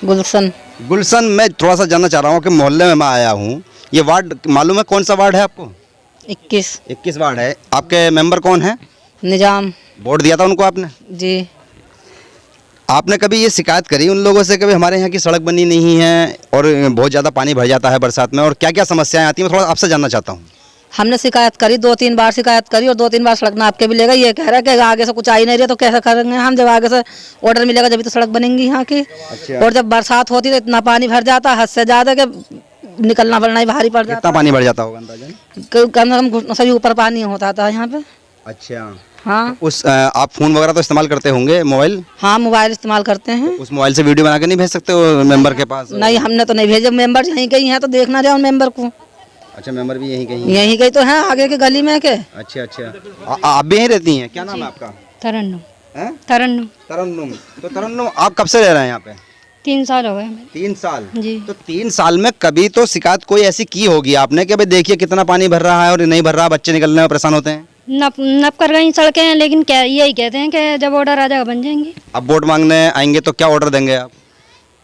गुलशन। गुलशन, मैं थोड़ा सा जानना चाह रहा हूँ कि मोहल्ले में मैं आया हूँ, ये वार्ड मालूम है कौन सा वार्ड है आपको? 21 वार्ड है। आपके मेंबर कौन है? निजाम। वोट दिया था उनको आपने? जी। आपने कभी ये शिकायत करी उन लोगों से कभी हमारे यहाँ की सड़क बनी नहीं है और बहुत ज़्यादा पानी भर जाता है बरसात में, और क्या क्या समस्याएं आती हैं, मैं थोड़ा आपसे जानना चाहता हूँ। हमने शिकायत करी, 2-3 बार शिकायत करी और 2-3 बार सड़क नाप के भी लेगा। ये कह रहा है कि आगे से कुछ आ ही नहीं रहा तो कैसे करेंगे हम, जब आगे से ऑर्डर मिलेगा जब तो सड़क बनेंगी यहाँ की। अच्छा। और जब बरसात होती तो इतना पानी भर जाता, हद से ज़्यादा कि निकलना बढ़ना ही भारी पड़ जाता। कितना पानी भर जाता होगा अंदाजन? कम से कम घुटनों से भी ऊपर पानी होता था यहाँ पे। अच्छा। हाँ। आप फ़ोन वगैरह तो इस्तेमाल करते होंगे, मोबाइल? हाँ, मोबाइल इस्तेमाल करते हैं। उस मोबाइल से वीडियो बना के नहीं भेज सकते हो मेंबर के पास? नहीं, हमने तो नहीं भेजे, मेंबर यहीं कहीं हैं तो देखना रहे उन मेंबर को। अच्छा, मेंबर भी यहीं कहीं? यहीं कहीं तो है आगे की गली में के। अच्छा अच्छा। आप भी यहीं रहती हैं? क्या नाम है आपका? तरन्नुम। हैं? तरन्नुम। तरन्नुम। तो तरन्नुम, आप कब से रह रहे हैं यहाँ पे? 3 साल हो गए हमें। 3 साल? जी। तो 3 साल में कभी तो शिकायत कोई ऐसी की होगी आपने कि भाई देखिए कितना पानी भर रहा है और नहीं भर रहा, बच्चे निकलने में परेशान होते हैं? नप कर गई सड़कें हैं, लेकिन क्या यही कहते हैं कि जब ऑर्डर आ जाएगा बन जाएंगी। अब वोट मांगने आएंगे तो क्या ऑर्डर देंगे आप?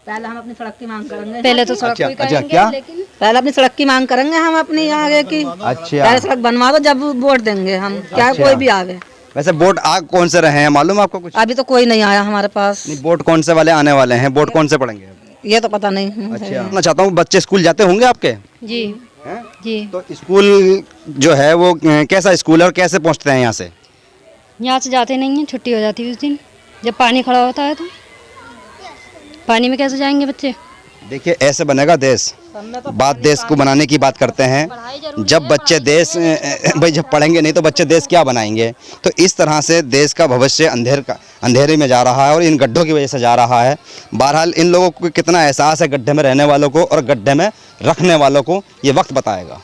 पहले हम अपनी सड़क की मांग करेंगे। पहले तो सड़क अच्छा, कोई अच्छा, करेंगे, क्या? लेकिन पहले अपनी सड़क की मांग करेंगे हम अपनी आगे की। अच्छा। पहले सड़क बनवा दो जब वोट देंगे हम, क्या अच्छा। कोई भी आवे। वैसे वोट आ कौन से रहे हैं मालूम आपको कुछ? अभी तो कोई नहीं आया हमारे पास। नहीं, वोट कौन से वाले आने वाले हैं, वोट कौन से पड़ेंगे? ये तो पता नहीं। अच्छा। मैं चाहता हूँ बच्चे स्कूल जाते होंगे आपके? जी हैं? जी। तो स्कूल जो है वो कैसा स्कूल है और कैसे पहुँचते हैं यहाँ से? यहाँ से जाते नहीं हैं, छुट्टी हो जाती है उस दिन जब पानी खड़ा होता है। तो पानी में कैसे जाएंगे बच्चे? देखिए, ऐसे बनेगा देश। बात देश को बनाने की बात करते हैं। जब बच्चे देश भाई जब पढ़ेंगे नहीं तो बच्चे देश क्या बनाएंगे? तो इस तरह से देश का भविष्य अंधेरे में जा रहा है और इन गड्ढों की वजह से जा रहा है। बहरहाल इन लोगों को कितना एहसास है गड्ढे में रहने वालों को और गड्ढे में रखने वालों को, ये वक्त बताएगा।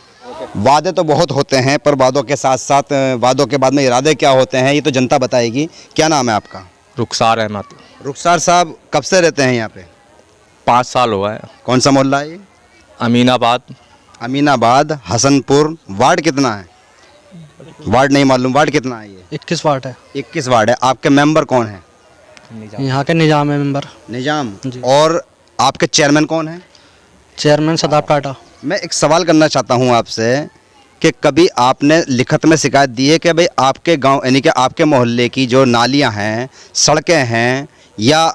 वादे तो बहुत होते हैं पर वादों के साथ साथ वादों के बाद में इरादे क्या होते हैं ये तो जनता बताएगी। क्या नाम है आपका? रुखसार अहमद। रुखसार साहब, कब से रहते हैं यहाँ पे? 5 साल हुआ है। कौन सा मोहल्ला है ये? अमीनाबाद। अमीनाबाद, हसनपुर। वार्ड कितना है? वार्ड नहीं मालूम। वार्ड कितना है ये? 21 वार्ड है। 21 वार्ड है। आपके मेंबर कौन है? यहाँ के निजाम है मेंबर। निजाम जी। और आपके चेयरमैन कौन है? चेयरमैन सदाब टाटा। मैं एक सवाल करना चाहता हूँ आपसे कि कभी आपने लिखित में शिकायत दी है कि भाई आपके गांव यानी कि आपके मोहल्ले की जो नालियां हैं, सड़कें हैं या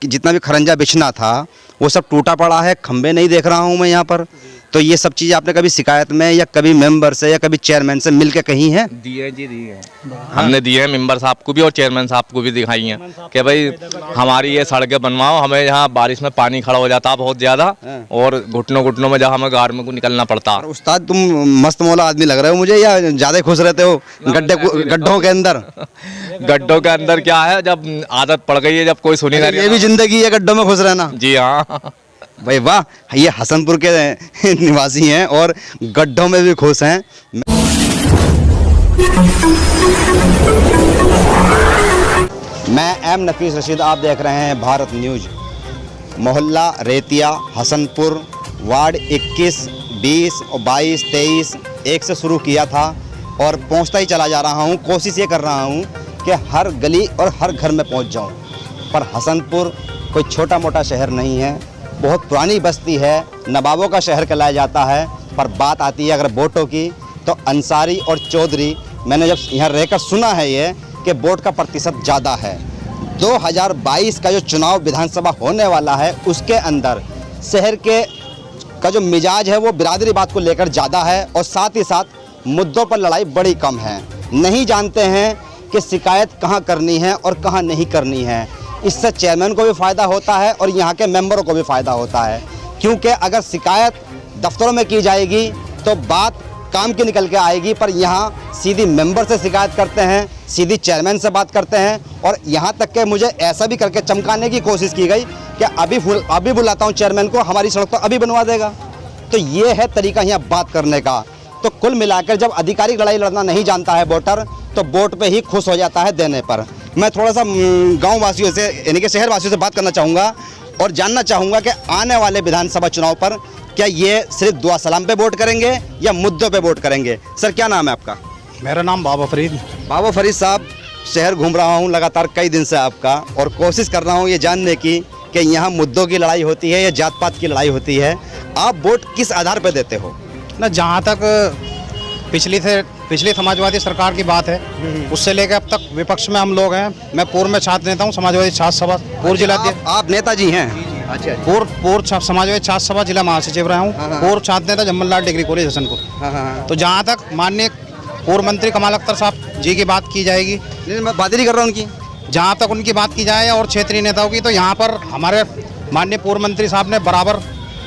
जितना भी खरंजा बिछना था वो सब टूटा पड़ा है, खंबे नहीं देख रहा हूँ मैं यहाँ पर, तो ये सब चीज़ें आपने कभी शिकायत में या कभी मेंबर से या कभी चेयरमैन से मिल के कही हैं? दिए जी, दिए हैं। हमने दिए हैं मेंबर साहब को भी और चेयरमैन साहब को भी दिखाई हैं कि भाई हमारी ये सड़कें बनवाओ, हमें यहाँ बारिश में पानी खड़ा हो जाता है बहुत ज़्यादा और घुटनों में जब हमें गार में को निकलना पड़ता है। उस्ताद, तुम मस्त मौला आदमी लग रहे हो मुझे, या ज़्यादा खुश रहते हो गड्ढों के अंदर? गड्ढों के अंदर क्या है, जब आदत पड़ गई है, जब कोई सुनी नहीं। ये भी जिंदगी है गड्ढों में खुश रहना? जी हाँ भाई वाह, ये हसनपुर के निवासी हैं और गड्ढों में भी खुश हैं। मैं एम नफीस रशीद, आप देख रहे हैं भारत न्यूज। मोहल्ला रेतिया, हसनपुर, वार्ड 21, 20 और 22, 23 एक से शुरू किया था और पहुंचता ही चला जा रहा हूं। कोशिश ये कर रहा हूं कि हर गली और हर घर में पहुंच जाऊं, पर हसनपुर कोई छोटा मोटा शहर नहीं है, बहुत पुरानी बस्ती है, नवाबों का शहर कहलाया जाता है। पर बात आती है अगर वोटों की तो अंसारी और चौधरी, मैंने जब यहाँ रहकर सुना है ये कि वोट का प्रतिशत ज़्यादा है। 2022 का जो चुनाव विधानसभा होने वाला है उसके अंदर शहर के का जो मिजाज है वो बिरादरी बात को लेकर ज़्यादा है और साथ ही साथ मुद्दों पर लड़ाई बड़ी कम है। नहीं जानते हैं कि शिकायत कहाँ करनी है और कहाँ नहीं करनी है। इससे चेयरमैन को भी फ़ायदा होता है और यहाँ के मेंबरों को भी फ़ायदा होता है, क्योंकि अगर शिकायत दफ्तरों में की जाएगी तो बात काम की निकल के आएगी, पर यहाँ सीधी मेंबर से शिकायत करते हैं, सीधी चेयरमैन से बात करते हैं। और यहाँ तक कि मुझे ऐसा भी करके चमकाने की कोशिश की गई कि अभी बुलाता हूँ चेयरमैन को, हमारी सड़क तो अभी बनवा देगा। तो ये है तरीका यहाँ बात करने का। तो कुल मिलाकर जब आधिकारिक लड़ाई लड़ना नहीं जानता है वोटर तो वोट पे ही खुश हो जाता है देने पर। मैं थोड़ा सा गाँव वासियों से यानी कि शहर वासियों से बात करना चाहूँगा और जानना चाहूँगा कि आने वाले विधानसभा चुनाव पर क्या ये सिर्फ दुआ सलाम पे वोट करेंगे या मुद्दों पे वोट करेंगे? सर, क्या नाम है आपका? मेरा नाम बाबा फरीद। बाबा फरीद साहब, शहर घूम रहा हूँ लगातार कई दिन से आपका और कोशिश कर रहा हूँ ये जानने की कि यहाँ मुद्दों की लड़ाई होती है या जात पात की लड़ाई होती है, आप वोट किस आधार पर देते हो? ना जहाँ तक पिछली समाजवादी सरकार की बात है, उससे लेकर अब तक विपक्ष में हम लोग हैं। मैं पूर्व में छात्र नेता हूँ, समाजवादी छात्र सभा पूर्व जिला आप नेताजी हैं? अच्छा। पूर्व समाजवादी छात्र सभा जिला महासचिव रहा हूँ, पूर्व छात्र नेता जम्मनलाल डिग्री कॉलेज हसनपुर। तो जहाँ तक माननीय पूर्व मंत्री कमाल अख्तर साहब जी की बात की जाएगी, मैं बात ही नहीं कर रहा हूँ उनकी, जहाँ तक उनकी बात की जाए और क्षेत्रीय नेताओं की, तो यहाँ पर हमारे माननीय पूर्व मंत्री साहब ने बराबर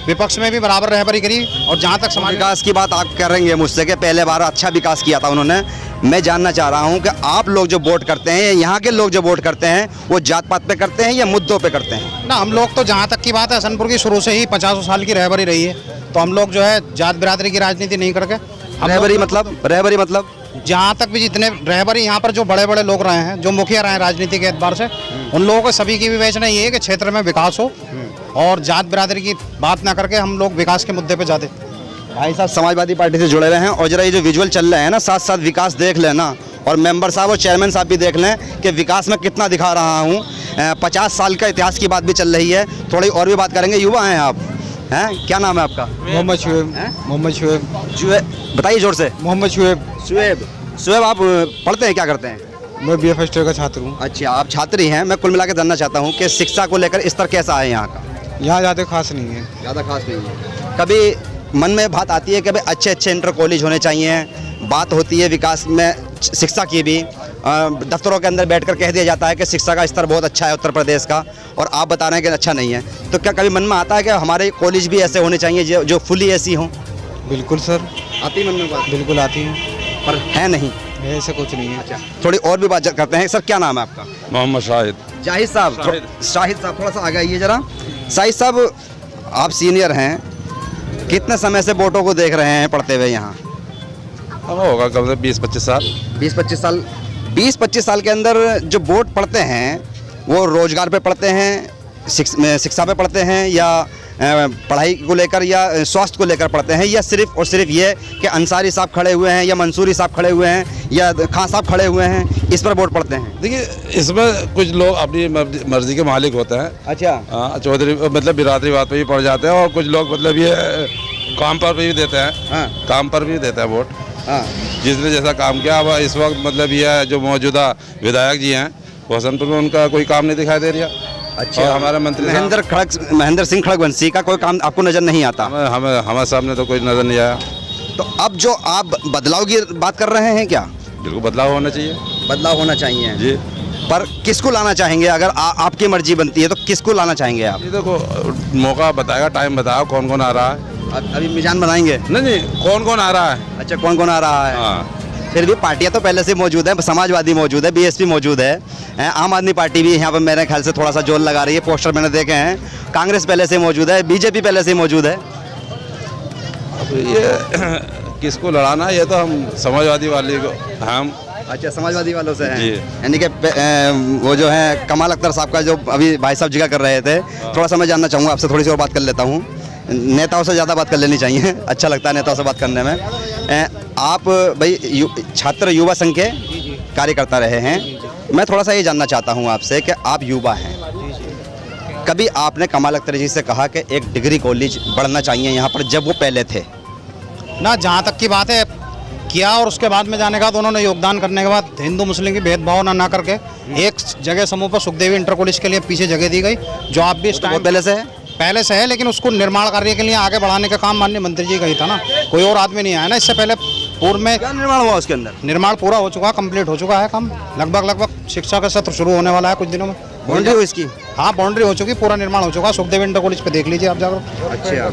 विपक्ष में भी बराबर रहबरी करी। और जहाँ तक समाज विकास की बात आप करेंगे मुझसे कि पहले बार अच्छा विकास किया था उन्होंने, मैं जानना चाह रहा हूँ कि आप लोग जो वोट करते हैं, यहाँ के लोग जो वोट करते हैं, वो जात पात पे करते हैं या मुद्दों पे करते हैं? ना, हम लोग तो जहाँ तक की बात है, हसनपुर की शुरू से ही 50 साल की रहबरी रही है, तो हम लोग जो है जात बिरादरी की राजनीति नहीं करके रहबरी मतलब जहाँ तक भी जितने रहबरी यहाँ पर जो बड़े बड़े लोग रहे हैं, जो मुखिया रहे हैं राजनीति के एतबार से, उन लोगों को सभी की विवेचना ये है कि क्षेत्र में विकास हो और जात बिरादरी की बात ना करके हम लोग विकास के मुद्दे पे जाते। भाई साहब समाजवादी पार्टी से जुड़े हुए हैं और जरा ये जो विजुअल चल रहे हैं ना, साथ साथ विकास देख लेना और मेंबर साहब और चेयरमैन साहब भी देख लें कि विकास में कितना दिखा रहा हूँ। 50 साल का इतिहास की बात भी चल रही है, थोड़ी और भी बात करेंगे। युवा हैं आप, हैं? क्या नाम है आपका? मोहम्मद शुएब। शुएब, बताइए जोर से। मोहम्मद शुएब, आप पढ़ते हैं, क्या करते हैं? मैं BA फर्स्ट ईयर का छात्र हूँ। अच्छा, आप छात्री हैं। मैं कुल मिला के जानना चाहता हूँ कि शिक्षा को लेकर स्तर कैसा है यहाँ का? यहाँ ज़्यादा खास नहीं है। ज़्यादा खास नहीं है। कभी मन में बात आती है कि भाई अच्छे इंटर कॉलेज होने चाहिए, बात होती है विकास में शिक्षा की भी, दफ्तरों के अंदर बैठकर कह दिया जाता है कि शिक्षा का स्तर बहुत अच्छा है उत्तर प्रदेश का, और आप बता रहे हैं कि अच्छा नहीं है। तो क्या कभी मन में आता है कि हमारे कॉलेज भी ऐसे होने चाहिए जो फुली ऐसी हों? बिल्कुल सर, आती मन में बात? बिल्कुल आती है, पर है नहीं, ऐसा कुछ नहीं है। अच्छा, थोड़ी और भी बात करते हैं। सर, क्या नाम है आपका? मोहम्मद शाहिद शाहिद साहब थोड़ा सा आगे आइए जरा। शाहिद साहब, आप सीनियर हैं, कितने समय से वोटों को देख रहे हैं पढ़ते हुए यहाँ? अब होगा कम से 20-25 साल। 20-25 साल के अंदर जो वोट पढ़ते हैं वो रोजगार पे पढ़ते हैं, शिक्षा पे पढ़ते हैं, या पढ़ाई को लेकर या स्वास्थ्य को लेकर पढ़ते हैं, या सिर्फ और सिर्फ ये कि अंसारी साहब खड़े हुए हैं या मंसूरी साहब खड़े हुए हैं या खान साहब खड़े हुए हैं, इस पर वोट पढ़ते हैं? देखिए, इसमें कुछ लोग अपनी मर्जी के मालिक होते हैं। अच्छा। हाँ, चौधरी मतलब बिरादरीवाद पे भी पड़ जाते हैं, और कुछ लोग मतलब ये काम पर भी देते हैं। हाँ। काम पर भी देते हैं वोट। हाँ। जिसने जैसा काम किया। अब इस वक्त मतलब ये जो मौजूदा विधायक जी हैं, हसनपुर में उनका कोई काम नहीं दिखाई दे रहा। अच्छा। और हमारे मंत्री महेंद्र सिंह खड़गवंशी का कोई काम आपको नज़र नहीं आता? हमारे सामने तो कोई नज़र नहीं आया। तो अब जो आप बदलाव की बात कर रहे हैं, क्या बिल्कुल बदलाव होना चाहिए? बदलाव होना चाहिए जी। पर किसको लाना चाहेंगे? अगर आपकी मर्जी बनती है तो किसको लाना चाहेंगे आप? ये देखो, मौका बताएगा, टाइम बताओ कौन कौन आ रहा है। अभी मिजान बनाएंगे? नहीं, कौन कौन आ रहा है। अच्छा, कौन कौन आ रहा है? हाँ। फिर भी पार्टियां तो पहले से मौजूद है, समाजवादी मौजूद है, BSP मौजूद है, आम आदमी पार्टी भी यहाँ पर मेरे ख्याल से थोड़ा सा जोर लगा रही है, पोस्टर मैंने देखे हैं। कांग्रेस पहले से मौजूद है, BJP पहले से मौजूद है। अब ये किसको लड़ाना है, ये तो हम समाजवादी वाले को हम। अच्छा, समाजवादी वालों से जी। हैं, यानी कि वो जो है कमाल अख्तर साहब का जो अभी भाई साहब जिक्र कर रहे थे, थोड़ा सा मैं जानना चाहूँगा आपसे, थोड़ी सी और बात कर लेता हूँ। नेताओं से ज़्यादा बात कर लेनी चाहिए, अच्छा लगता है नेताओं से बात करने में। आप भाई छात्र युवा संघ के कार्यकर्ता रहे हैं, मैं थोड़ा सा ये जानना चाहता हूँ आपसे कि आप युवा हैं, कभी आपने कमाल अख्तर जी से कहा कि एक डिग्री कॉलेज बढ़ना चाहिए यहाँ पर, जब वो पहले थे? ना, जहाँ तक की बात है किया, और उसके बाद में जाने का तो उन्होंने योगदान करने के बाद हिंदू मुस्लिम की भेदभाव ना करके एक जगह समूह पर सुखदेवी इंटर कॉलेज के लिए पीछे जगह दी गई, जो आप भी इस टाइम पहले से है, लेकिन उसको निर्माण कार्य के लिए आगे बढ़ाने का काम माननीय मंत्री जी का ही था ना, कोई और आदमी नहीं आया ना इससे पहले। पूर्व में क्या निर्माण हुआ उसके अंदर? निर्माण पूरा हो चुका, कंप्लीट हो चुका है काम, लगभग शिक्षा का सत्र शुरू होने वाला है कुछ दिनों में। बाउंड्री हुई इसकी? हाँ, बाउंड्री हो चुकी, पूरा निर्माण हो चुका। सुखदेव इंटर कॉलेज पे देख लीजिए आप जाकर। अच्छा,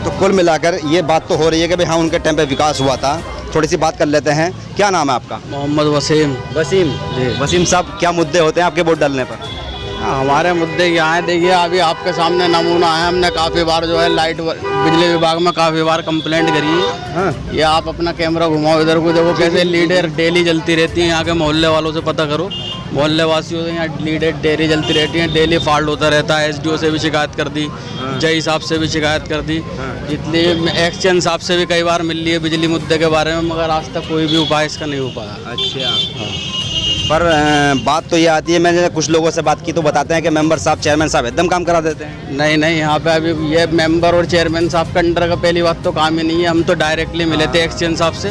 तो कुल मिलाकर ये बात तो हो रही है कि भाई हाँ, उनके टाइम पे विकास हुआ था। थोड़ी सी बात कर लेते हैं। क्या नाम है आपका? मोहम्मद वसीम। वसीम साहब, क्या मुद्दे होते हैं आपके वोट डालने पर? हमारे मुद्दे यहाँ है, देखिए अभी आपके सामने नमूना है, हमने काफ़ी बार जो है लाइट बिजली विभाग में काफ़ी बार कंप्लेंट करी है। हाँ। ये आप अपना कैमरा घुमाओ इधर को, देखो कैसे लीडर डेली जलती रहती हैं। यहाँ के मोहल्ले वालों से पता करो, मोहल्ले वासियों से यहाँ लीडर डेली जलती रहती हैं, डेली फॉल्ट होता रहता है। SDO से भी शिकायत कर दी, जय साहब से भी शिकायत कर दी, जितनी एक्शन साहब से भी कई बार मिल ली है बिजली मुद्दे के बारे में, मगर आज तक कोई भी उपाय इसका नहीं हो पाया। अच्छा, पर बात तो ये आती है, मैंने कुछ लोगों से बात की तो बताते हैं कि मेंबर साहब, चेयरमैन साहब एकदम काम करा देते हैं। नहीं नहीं, यहाँ पे अभी ये मेंबर और चेयरमैन साहब का अंडर का पहली बात तो काम ही नहीं है। हम तो डायरेक्टली मिले थे एक्सचेंज साहब से।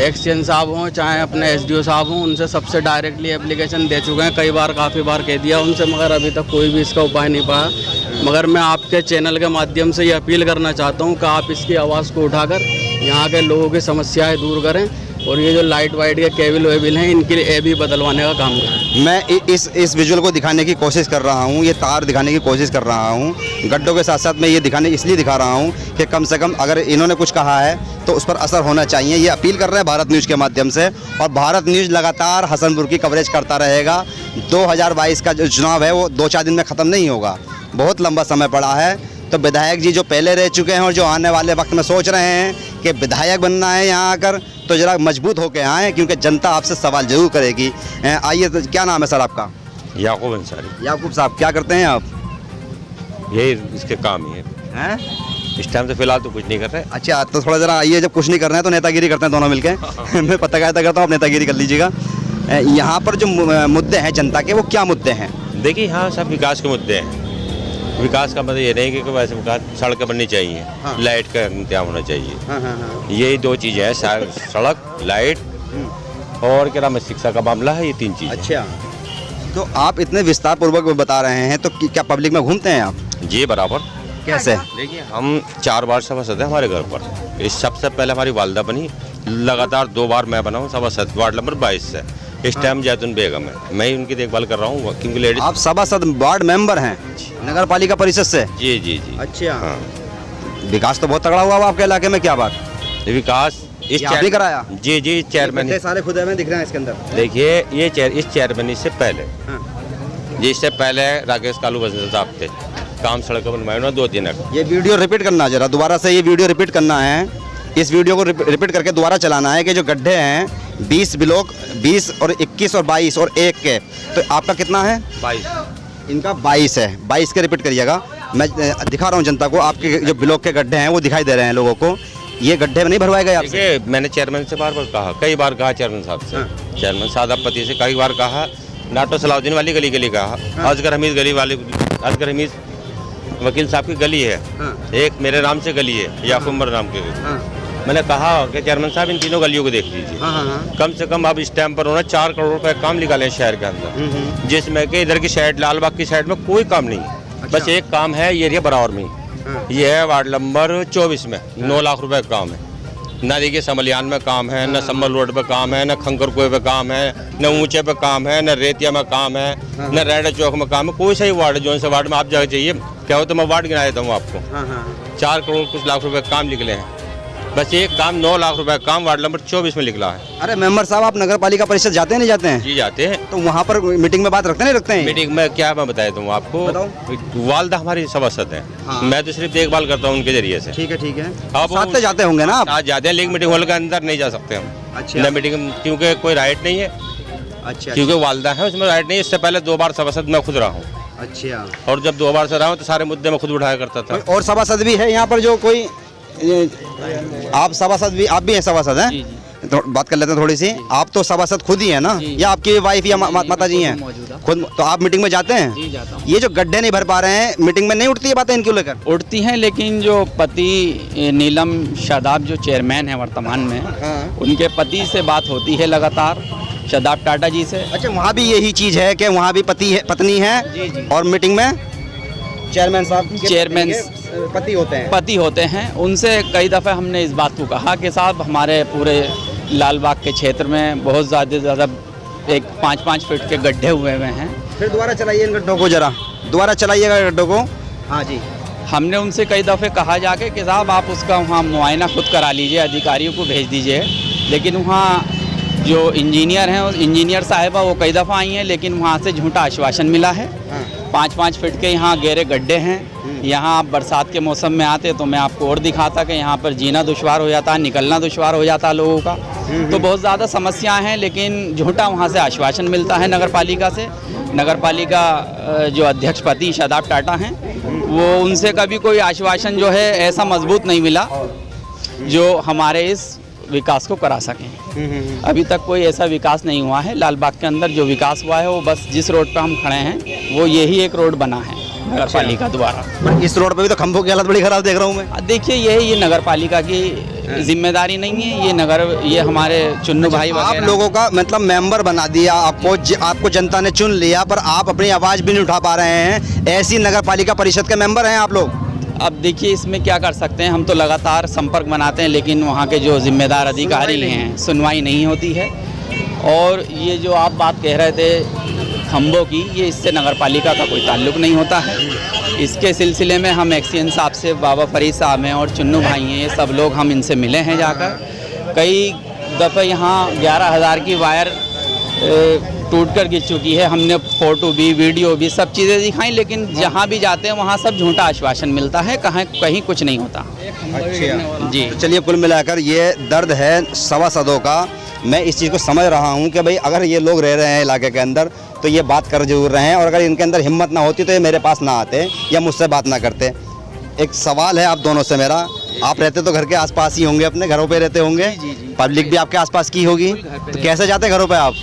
एक्सचेंज साहब हों चाहे अपने SDO साहब हों, उनसे सबसे डायरेक्टली एप्लीकेशन दे चुके हैं, कई बार काफ़ी बार कह दिया उनसे, मगर अभी तक कोई भी इसका उपाय नहीं पाया। मगर मैं आपके चैनल के माध्यम से ये अपील करना चाहता हूँ कि आप इसकी आवाज़ को उठाकर यहाँ के लोगों की समस्याएँ दूर करें और ये जो लाइट वाइट के केबल वेबल हैं इनके लिए भी बदलवाने का काम करें। मैं इस विजुअल को दिखाने की कोशिश कर रहा हूँ, ये तार दिखाने की कोशिश कर रहा हूँ गड्ढों के साथ साथ। मैं ये दिखाने इसलिए दिखा रहा हूँ कि कम से कम अगर इन्होंने कुछ कहा है तो उस पर असर होना चाहिए। ये अपील कर रहे हैं भारत न्यूज़ के माध्यम से, और भारत न्यूज़ लगातार हसनपुर की कवरेज करता रहेगा। 2022 का जो चुनाव है वो 2-4 दिन में ख़त्म नहीं होगा, बहुत लंबा समय पड़ा है। तो विधायक जी जो पहले रह चुके हैं और जो आने वाले वक्त में सोच रहे हैं कि विधायक बनना है यहाँ आकर, तो ज़रा मजबूत होकर आएँ, क्योंकि जनता आपसे सवाल जरूर करेगी। आइए, तो क्या नाम है सर आपका? याकूब अंसारी। याकूब साहब, क्या करते हैं आप? यही इसके काम ही है। हैं? इस टाइम तो फिलहाल तो कुछ नहीं कर रहे। अच्छा, तो थोड़ा ज़रा आइए, जब कुछ नहीं कर रहे हैं तो नेतागिरी करते हैं दोनों मिलकर। मैं पत्रकारिता करता हूँ, आप नेतागिरी कर लीजिएगा। यहाँ पर जो मुद्दे हैं जनता के, वो क्या मुद्दे हैं? देखिए, यहाँ सब विकास के मुद्दे हैं। विकास का मतलब ये नहीं कि वैसे विकास, सड़कें बननी चाहिए, लाइट का इंतजाम होना चाहिए। यही 2 चीज़ें हैं, सड़क, लाइट और क्या नाम है, शिक्षा का मामला है, ये 3 चीज़। अच्छा, तो आप इतने विस्तार पूर्वक बता रहे हैं, तो क्या पब्लिक में घूमते हैं आप? जी बराबर। कैसे? देखिए, हम 4 बार सभासद हैं हमारे घर पर। इस सबसे पहले हमारी वालदा बनी, लगातार 2 बार मैं बना हूँ सभासद, वार्ड नंबर 22 से। इस टाइम जैतून बेगम है, मैं ही उनकी देखभाल कर रहा हूँ, क्योंकि लेडीज। आप सभासद वार्ड मेंबर हैं नगर पालिका परिषद से? जी जी जी। अच्छा, हाँ। विकास तो बहुत तगड़ा हुआ आपके इलाके में, क्या बात? विकास इस आपने कराया? जी जी, चेयरमैन सारे खुदे में दिख रहे हैं इसके अंदर। देखिए, ये इस चेयरमैन से पहले, जिससे पहले राकेश कालू बसंत साहब थे, काम सड़क बनवाए उन्होंने 2-3 एकड़। ये वीडियो रिपीट करना, जरा दोबारा से ये वीडियो रिपीट करना है। इस वीडियो को रिपीट करके दोबारा चलाना है कि जो गड्ढे हैं 20 ब्लॉक, 20 और 21 और 22 और 1 के, तो आपका कितना है? 22। इनका 22 है। 22 के रिपीट करिएगा। मैं दिखा रहा हूँ जनता को, आपके जो ब्लॉक के गड्ढे हैं वो दिखाई दे रहे हैं लोगों को। ये गड्ढे में नहीं भरवाए गए आपसे? मैंने चेयरमैन से बार बार कहा, कई बार कहा चेयरमैन साहब से, चेयरमैन सादापति से कई बार कहा, नाटो सलाउद्दीन वाली गली के लिए कहा, अजगर हमीद गली वाली, अजगर हमीद वकील साहब की गली है, एक मेरे नाम से गली है, याकूब उमर नाम की। मैंने कहा कि चेयरमैन साहब इन तीनों गलियों को देख लीजिए। कम से कम अब इस टाइम पर उन्होंने 4 करोड़ रुपए काम निकाले हैं शहर के अंदर, जिसमें कि इधर की साइड, लालबाग की साइड में कोई काम नहीं है। बस एक काम है, ये एरिया बराबर में, ये है वार्ड नंबर 24 में 9 लाख रुपए का काम है। न देखिए समलियान में काम है, न संबल रोड पे काम है, न खंकर कुएं पे काम है, न ऊंचे पे काम है, न रेतिया में काम है, न रेडा चौक में काम है। कोई सही वार्ड है, जो से वार्ड में आप जाके चाहिए, क्या हो तो मैं वार्ड गिना देता हूँ आपको। 4 करोड़ कुछ लाख रुपए काम निकले हैं। बस एक काम 9 लाख रुपए का काम वार्ड नंबर 24 में निकला है। अरे मेंबर साहब, आप नगर पालिका परिषद जाते हैं नहीं जाते हैं? जी जाते हैं। तो वहाँ पर मीटिंग में बात रखते नहीं रखते हैं? मीटिंग में क्या मैं बता दूँ आपको, वालदा हमारी सभासद है। मैं तो सिर्फ देखभाल करता हूँ उनके जरिए से। ठीक है ठीक है। अब साथ में जाते होंगे ना आप? साथ जाते हैं, लेकिन मीटिंग हॉल के अंदर नहीं जा सकते हम। अच्छा। न मीटिंग, क्योंकि कोई राइट नहीं है। अच्छा। क्योंकि वालदा है, उसमें राइट नहीं है। इससे पहले 2 बार सभासद मैं खुद रहा हूँ। अच्छा। और जब 2 बार से रहा हूँ तो सारे मुद्दे मैं खुद उठाया करता था। और सभासद भी है यहाँ पर जो कोई, आप सभासद भी, आप भी हैं सभासद हैं? तो बात कर लेते हैं थोड़ी सी। आप तो सभासद खुद ही है ना, या आपकी वाइफ या माता जी हैं खुद? तो आप मीटिंग में जाते हैं? जी जाता हूँ। ये जो गड्ढे नहीं भर पा रहे हैं, मीटिंग में नहीं उठती है बातें इनको लेकर? उठती हैं, लेकिन जो पति नीलम शादाब जो चेयरमैन है वर्तमान में, उनके पति से बात होती है लगातार, शादाब टाटा जी से। अच्छा, वहाँ भी यही चीज़ है कि वहाँ भी पति है, पत्नी है? जी जी। और मीटिंग में चेयरमैन साहब पति होते हैं? पति होते हैं। उनसे कई दफ़े हमने इस बात को कहा कि साहब, हमारे पूरे लालबाग के क्षेत्र में बहुत ज़्यादा एक 5-5 फीट के गड्ढे हुए हैं। फिर दोबारा चलाइए इन गड्ढों को, जरा दोबारा चलाइएगा गड्ढों को। हाँ जी। हमने उनसे कई दफ़े कहा जाके कि साहब आप उसका वहाँ मुआयना खुद करा लीजिए, अधिकारियों को भेज दीजिए। लेकिन वहाँ जो इंजीनियर हैं, उस इंजीनियर साहिबा वो कई दफ़ा आई हैं, लेकिन वहाँ से झूठा आश्वासन मिला है। 5-5 फीट के यहाँ गहरे गड्ढे हैं। यहाँ आप बरसात के मौसम में आते तो मैं आपको और दिखाता कि यहाँ पर जीना दुश्वार हो जाता है, निकलना दुश्वार हो जाता है लोगों का। तो बहुत ज़्यादा समस्याएं हैं, लेकिन झूठा वहाँ से आश्वासन मिलता है नगर पालिका से। नगर पालिका जो अध्यक्ष पति शादाब टाटा हैं, वो उनसे कभी कोई आश्वासन जो है ऐसा मजबूत नहीं मिला जो हमारे इस विकास को करा सकें। अभी तक कोई ऐसा विकास नहीं हुआ है। लाल बाग के अंदर जो विकास हुआ है वो बस जिस रोड पे हम खड़े हैं वो यही एक रोड बना है नगर पालिका द्वारा। पर इस रोड पे भी तो खंभों की हालत बड़ी खराब देख रहा हूँ मैं। देखिए ये नगर पालिका की जिम्मेदारी नहीं है, ये हमारे चुन्नू भाई आप वगैरह। लोगों का मतलब मेंबर बना दिया, आपको जनता ने चुन लिया, पर आप अपनी आवाज़ भी नहीं उठा पा रहे हैं। ऐसी नगर पालिका परिषद के मेंबर हैं आप लोग। अब देखिए इसमें क्या कर सकते हैं, हम तो लगातार संपर्क बनाते हैं लेकिन वहाँ के जो जिम्मेदार अधिकारी हैं सुनवाई नहीं होती है। और ये जो आप बात कह रहे थे खंभों की, ये इससे नगर पालिका का कोई ताल्लुक नहीं होता है। इसके सिलसिले में हम एक्सीएन साहब से, बाबा फरीद साहब हैं और चुन्नू भाई हैं, ये सब लोग हम इनसे मिले हैं जाकर। कई दफ़े यहाँ 11,000 की वायर टूट कर गिर चुकी है। हमने फ़ोटो भी, वीडियो भी, सब चीज़ें दिखाई, लेकिन जहाँ भी जाते हैं वहाँ सब झूठा आश्वासन मिलता है, कहीं कुछ नहीं होता। अच्छा जी तो चलिए, कुल मिलाकर ये दर्द है सभासदों का। मैं इस चीज़ को समझ रहा हूँ कि भाई अगर ये लोग रह रहे हैं इलाके के अंदर तो ये बात कर जरूर रहे हैं, और अगर इनके अंदर हिम्मत ना होती तो ये मेरे पास ना आते या मुझसे बात ना करते। एक सवाल है आप दोनों से मेरा, आप रहते तो घर के आसपास ही होंगे, अपने घरों पे रहते होंगे, पब्लिक भी आपके आसपास की होगी, तो कैसे जाते घरों पे आप?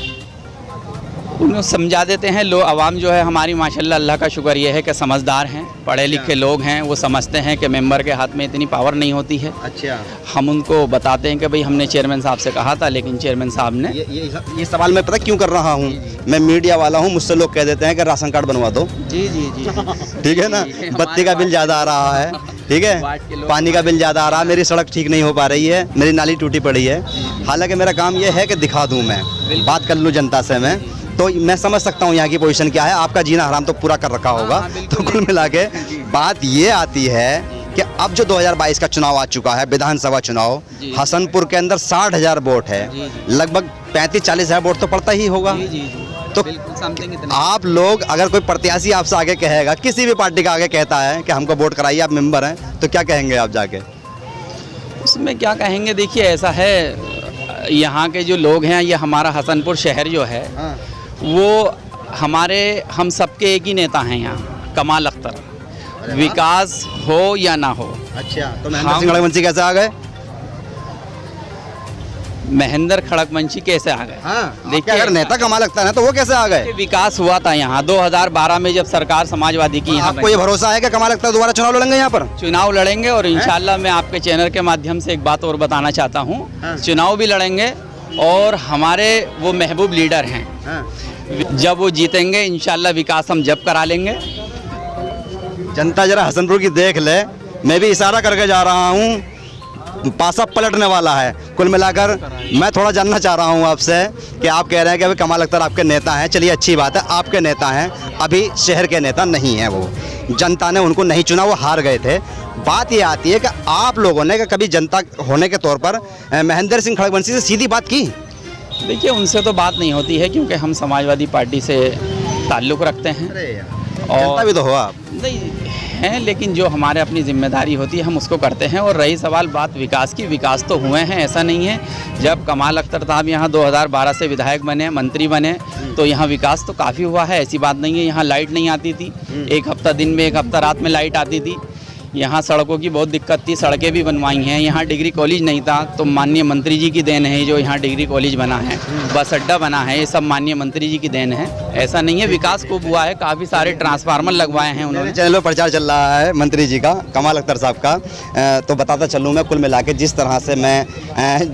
उन्हें समझा देते हैं। लोग आवाम जो है हमारी माशाल्लाह, अल्लाह का शुक्र ये है कि समझदार हैं, पढ़े लिखे लोग हैं। वो समझते हैं कि मेंबर के हाथ में इतनी पावर नहीं होती है। अच्छा, हम उनको बताते हैं कि भाई हमने चेयरमैन साहब से कहा था, लेकिन चेयरमैन साहब ने ये सवाल मैं पता क्यों कर रहा हूँ, मैं मीडिया वाला हूँ, मुझसे लोग कह देते हैं कि राशन कार्ड बनवा दो। जी जी जी ठीक है ना, बत्ती का बिल ज़्यादा आ रहा है, ठीक है, पानी का बिल ज़्यादा आ रहा है, मेरी सड़क ठीक नहीं हो पा रही है, मेरी नाली टूटी पड़ी है। हालांकि मेरा काम ये है कि दिखा दूँ, मैं बात कर लूँ जनता से, मैं तो मैं समझ सकता हूँ यहाँ की पोजीशन क्या है। आपका जीना हराम तो पूरा कर रखा होगा। तो कुल मिला के बात ये आती है कि अब जो 2022 का चुनाव आ चुका है, विधानसभा चुनाव, हसनपुर के अंदर 60,000 वोट है, लगभग 35-40 हज़ार वोट तो पड़ता ही होगा। तो आप लोग, अगर कोई प्रत्याशी आपसे आगे कहेगा, किसी भी पार्टी का आगे कहता है कि हमको वोट कराइए, आप मेंबर हैं, तो क्या कहेंगे आप जाके? उसमें क्या कहेंगे, देखिए ऐसा है, यहाँ के जो लोग हैं, ये हमारा हसनपुर शहर जो है वो हम सबके एक ही नेता हैं यहाँ, कमाल अख्तर। विकास हो या ना हो। अच्छा, तो महेंद्र सिंह खड़गवंशी कैसे आ गए? महेंद्र खड़गवंशी कैसे आ गए? देखिए, अगर नेता कमाल अख्तर है तो वो कैसे आ गए? विकास हुआ था यहाँ 2012 में, जब सरकार समाजवादी की यहाँ आपको ये भरोसा है कि कमाल अख्तर दोबारा चुनाव लड़ेंगे यहाँ पर? चुनाव लड़ेंगे, और इंशाल्लाह मैं आपके चैनल के माध्यम से एक बात और बताना चाहता हूँ, चुनाव भी लड़ेंगे और हमारे वो महबूब लीडर हैं, जब वो जीतेंगे इंशाल्लाह विकास हम जब करा लेंगे। जनता जरा हसनपुर की देख ले, मैं भी इशारा करके जा रहा हूँ, पासा पलटने वाला है। कुल मिलाकर मैं थोड़ा जानना चाह रहा हूँ आपसे कि आप कह रहे हैं कि अभी कमाल अख्तर आपके नेता हैं, चलिए अच्छी बात है, आपके नेता हैं, अभी शहर के नेता नहीं हैं, वो जनता ने उनको नहीं चुना, वो हार गए थे। बात ये आती है कि आप लोगों ने कभी जनता होने के तौर पर महेंद्र सिंह खड़गवंशी से सीधी बात की? देखिए उनसे तो बात नहीं होती है, क्योंकि हम समाजवादी पार्टी से ताल्लुक़ रखते हैं। जनता भी तो हो आप। नहीं हैं, लेकिन जो हमारे अपनी जिम्मेदारी होती है हम उसको करते हैं। और रही सवाल बात विकास की, विकास तो हुए हैं, ऐसा नहीं है। जब कमाल अख्तर साहब यहाँ 2012 से विधायक बने, मंत्री बने, तो यहाँ विकास तो काफ़ी हुआ है, ऐसी बात नहीं है। यहाँ लाइट नहीं आती थी, एक हफ्ता दिन में, एक हफ्ता रात में लाइट आती थी। यहाँ सड़कों की बहुत दिक्कत थी, सड़कें भी बनवाई हैं। यहाँ डिग्री कॉलेज नहीं था, तो माननीय मंत्री जी की देन है जो यहाँ डिग्री कॉलेज बना है, बस अड्डा बना है, ये सब माननीय मंत्री जी की देन है। ऐसा नहीं है, विकास खूब हुआ है, काफ़ी सारे ट्रांसफार्मर लगवाए हैं उन्होंने। चैनल पर प्रचार चल रहा है मंत्री जी का, कमाल अख्तर साहब का, तो बताता चलूँ मैं कुल मिला के जिस तरह से मैं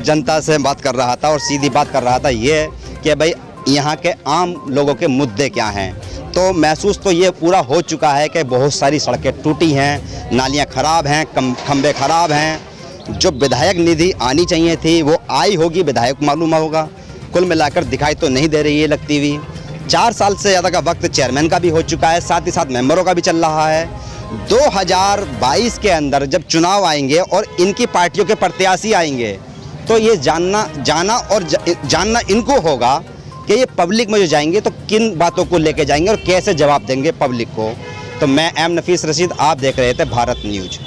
जनता से बात कर रहा था और सीधी बात कर रहा था, ये कि भाई यहाँ के आम लोगों के मुद्दे क्या हैं। तो महसूस तो ये पूरा हो चुका है कि बहुत सारी सड़कें टूटी हैं, नालियाँ ख़राब हैं, खंबे ख़राब हैं। जो विधायक निधि आनी चाहिए थी वो आई होगी, विधायक मालूम होगा, कुल मिलाकर दिखाई तो नहीं दे रही है लगती हुई। 4 साल से ज़्यादा का वक्त चेयरमैन का भी हो चुका है, साथ ही साथ मेंबरों का भी चल रहा है। 2022 के अंदर जब चुनाव आएंगे और इनकी पार्टियों के प्रत्याशी आएंगे, तो ये जानना इनको होगा कि ये पब्लिक में जो जाएंगे तो किन बातों को लेके जाएंगे और कैसे जवाब देंगे पब्लिक को। तो मैं एम नफीस रशीद, आप देख रहे थे भारत न्यूज़।